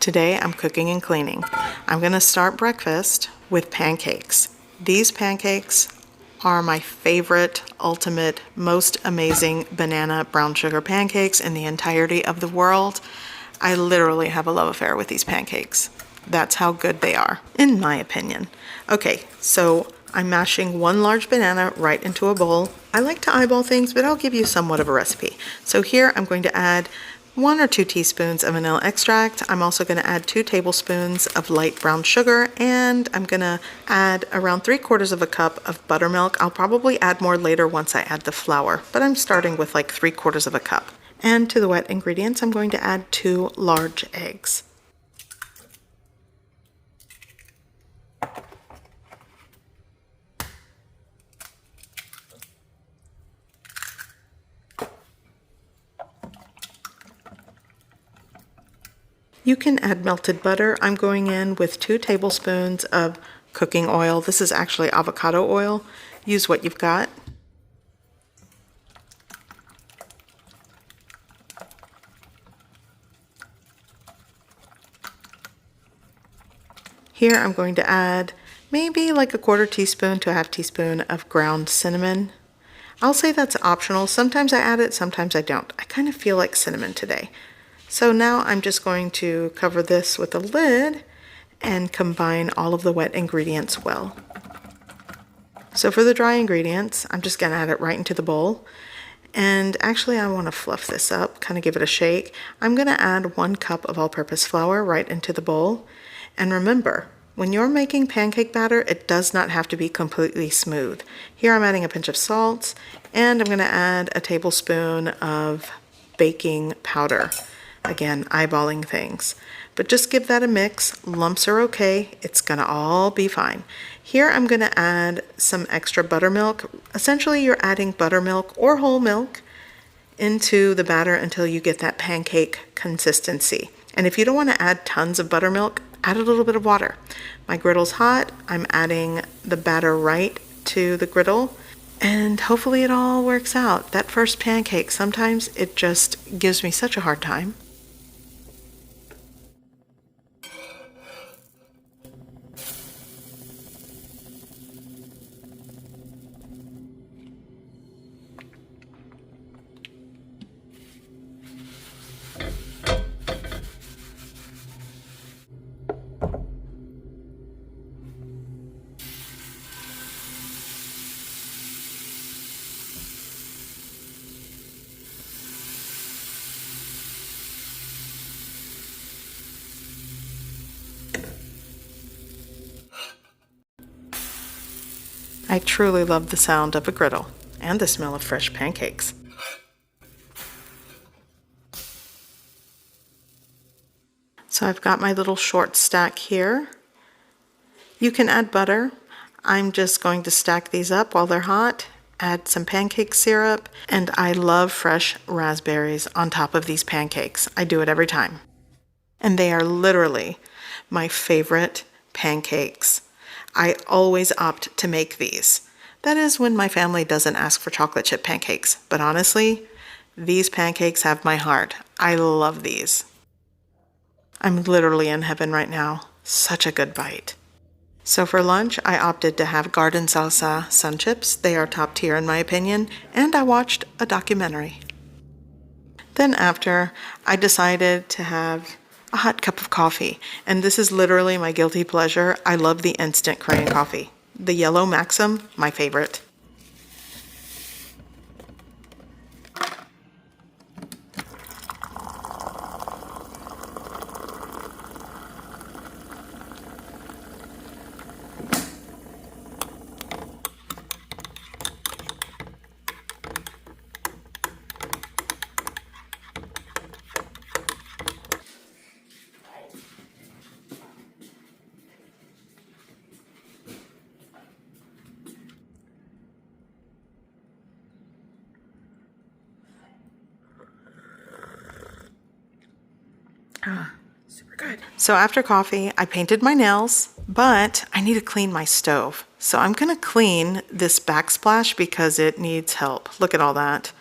Today I'm cooking and cleaning. I'm going to start breakfast with pancakes. These pancakes are my favorite, ultimate, most amazing banana brown sugar pancakes in the entirety of the world. I literally have a love affair with these pancakes. That's how good they are, in my opinion. Okay, so I'm mashing one large banana right into a bowl. I like to eyeball things, but I'll give you somewhat of a recipe. So here I'm going to add 1 or 2 teaspoons of vanilla extract. I'm also going to add 2 tablespoons of light brown sugar, and I'm going to add around 3/4 of a cup of buttermilk. I'll probably add more later once I add the flour, but I'm starting with like 3/4 of a cup. And to the wet ingredients, I'm going to add 2 large eggs. You can add melted butter. I'm going in with 2 tablespoons of cooking oil. This is actually avocado oil. Use what you've got. Here I'm going to add maybe like a 1/4 teaspoon to a 1/2 teaspoon of ground cinnamon. I'll say that's optional. Sometimes I add it, sometimes I don't. I kind of feel like cinnamon today. So now I'm just going to cover this with a lid and combine all of the wet ingredients well. So for the dry ingredients, I'm just going to add it right into the bowl. And actually I want to fluff this up, kind of give it a shake. I'm going to add 1 cup of all-purpose flour right into the bowl. And remember, when you're making pancake batter, it does not have to be completely smooth. Here I'm adding a pinch of salt, and I'm going to add a tablespoon of baking powder. Again, eyeballing things. But just give that a mix. Lumps are okay. It's going to all be fine. Here I'm going to add some extra buttermilk. Essentially, you're adding buttermilk or whole milk into the batter until you get that pancake consistency. And if you don't want to add tons of buttermilk, add a little bit of water. My griddle's hot. I'm adding the batter right to the griddle. And hopefully it all works out. That first pancake, sometimes it just gives me such a hard time. I truly love the sound of a griddle and the smell of fresh pancakes. So I've got my little short stack here. You can add butter. I'm just going to stack these up while they're hot, add some pancake syrup, and I love fresh raspberries on top of these pancakes. I do it every time. And they are literally my favorite pancakes. I always opt to make these. That is when my family doesn't ask for chocolate chip pancakes. But honestly, these pancakes have my heart. I love these. I'm literally in heaven right now. Such a good bite. So for lunch, I opted to have garden salsa sun chips. They are top tier in my opinion, and I watched a documentary. Then after, I decided to have a hot cup of coffee, and this is literally my guilty pleasure. I love the instant Korean coffee. The yellow Maxim, my favorite. Super good. So after coffee, I painted my nails, but I need to clean my stove. So I'm gonna clean this backsplash because it needs help. Look at all that.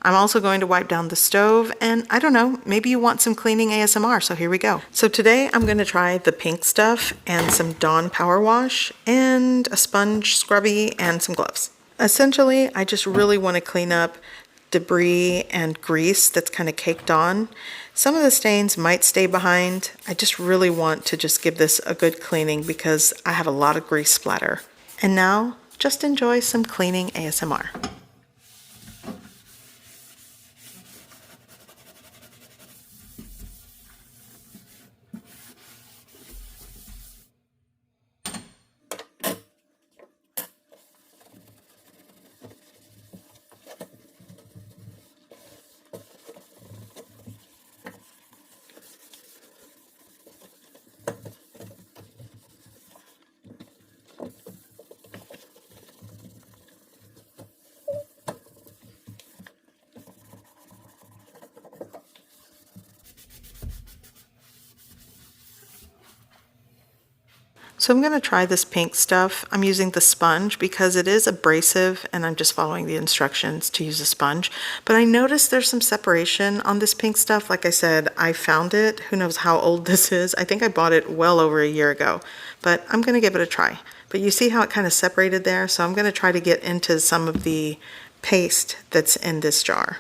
I'm also going to wipe down the stove, and I don't know, maybe you want some cleaning ASMR, so here we go. So today I'm going to try the pink stuff and some Dawn Power Wash and a sponge scrubby and some gloves. Essentially, I just really want to clean up debris and grease that's kind of caked on. Some of the stains might stay behind. I just really want to just give this a good cleaning because I have a lot of grease splatter. And now, just enjoy some cleaning ASMR. So I'm going to try this pink stuff. I'm using the sponge because it is abrasive and I'm just following the instructions to use a sponge. But I noticed there's some separation on this pink stuff. Like I said, I found it. Who knows how old this is? I think I bought it well over a year ago, but I'm going to give it a try. But you see how it kind of separated there? So I'm going to try to get into some of the paste that's in this jar.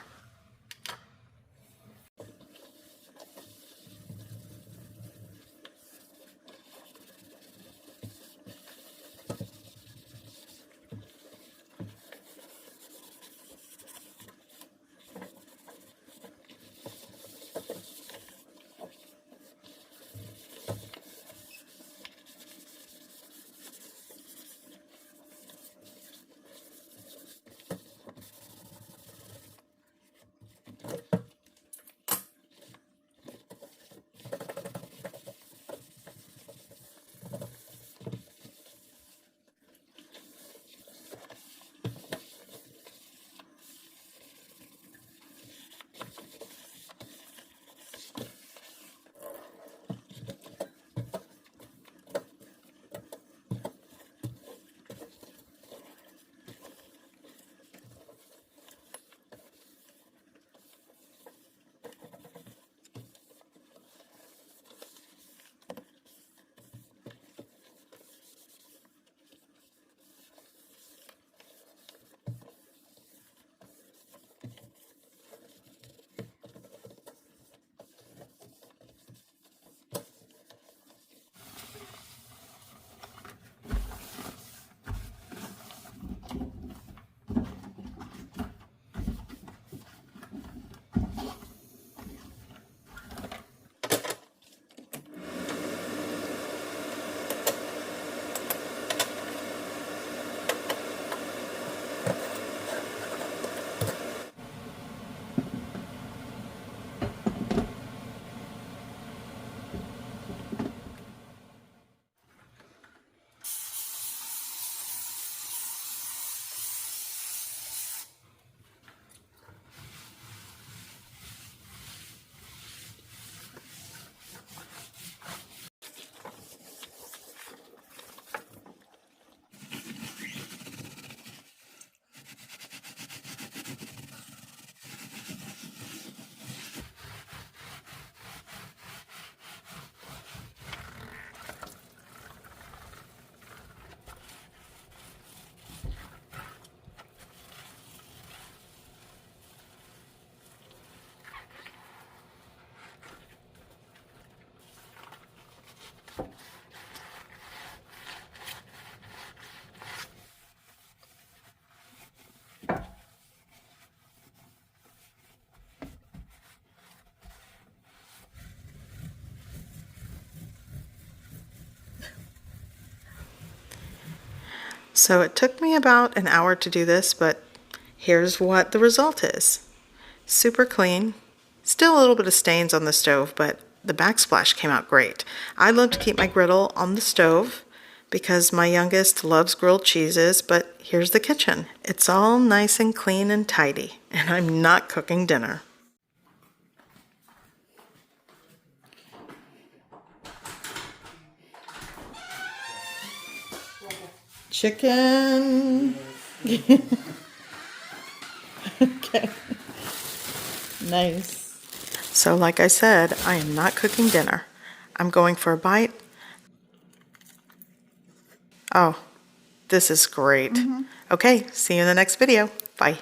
So it took me about an hour to do this, but here's what the result is. Super clean. Still a little bit of stains on the stove, but the backsplash came out great. I love to keep my griddle on the stove because my youngest loves grilled cheeses, but here's the kitchen. It's all nice and clean and tidy, and I'm not cooking dinner. Chicken. Okay. Nice. So like I said, I am not cooking dinner. I'm going for a bite. Oh, this is great. Okay, see you in the next video. Bye.